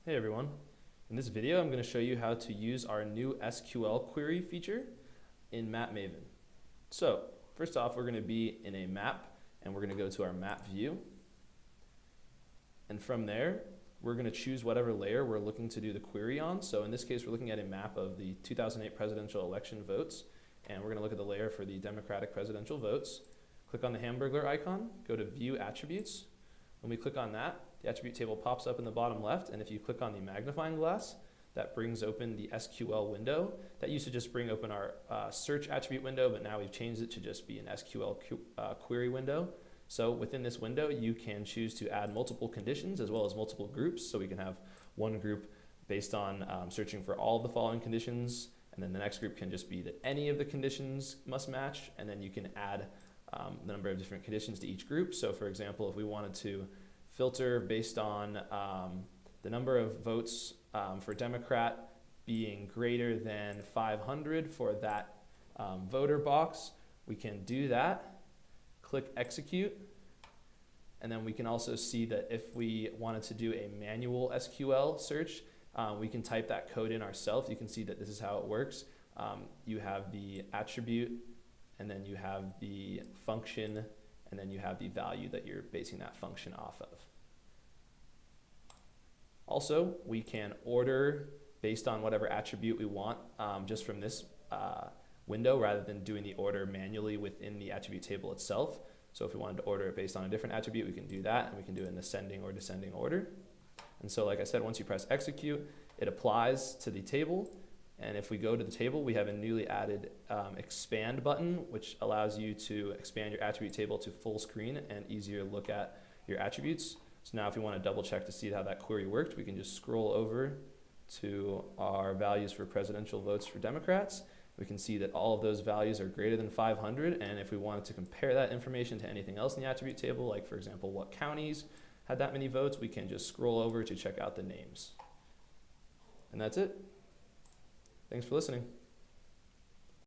Hey everyone. In this video, I'm going to show you how to use our new SQL query feature in Mavin. So first off, we're going to be in a map and we're going to go to our map view. And from there, we're going to choose whatever layer we're looking to do the query on. So in this case, we're looking at a map of the 2008 presidential election votes. And we're going to look at the layer for the Democratic presidential votes. Click on the hamburger icon, go to View Attributes. When we click on that, the attribute table pops up in the bottom left, and if you click on the magnifying glass, that brings open the SQL window. That used to just bring open our search attribute window, but now we've changed it to just be an SQL query window. So within this window, you can choose to add multiple conditions as well as multiple groups. So we can have one group based on searching for all of the following conditions, and then the next group can just be that any of the conditions must match, and then you can add the number of different conditions to each group. So for example, if we wanted to filter based on the number of votes for Democrat being greater than 500 for that voter box, we can do that, click execute, and then we can also see that if we wanted to do a manual SQL search, we can type that code in ourselves. You can see that this is how it works. You have the attribute, and then you have the function, and then you have the value that you're basing that function off of. Also, we can order based on whatever attribute we want just from this window rather than doing the order manually within the attribute table itself. So if we wanted to order it based on a different attribute, we can do that, and we can do it in ascending or descending order. And so like I said, once you press execute, it applies to the table. And if we go to the table, we have a newly added expand button, which allows you to expand your attribute table to full screen and easier look at your attributes. So now if we want to double check to see how that query worked, we can just scroll over to our values for presidential votes for Democrats. We can see that all of those values are greater than 500. And if we wanted to compare that information to anything else in the attribute table, like for example, what counties had that many votes, we can just scroll over to check out the names. And that's it. Thanks for listening.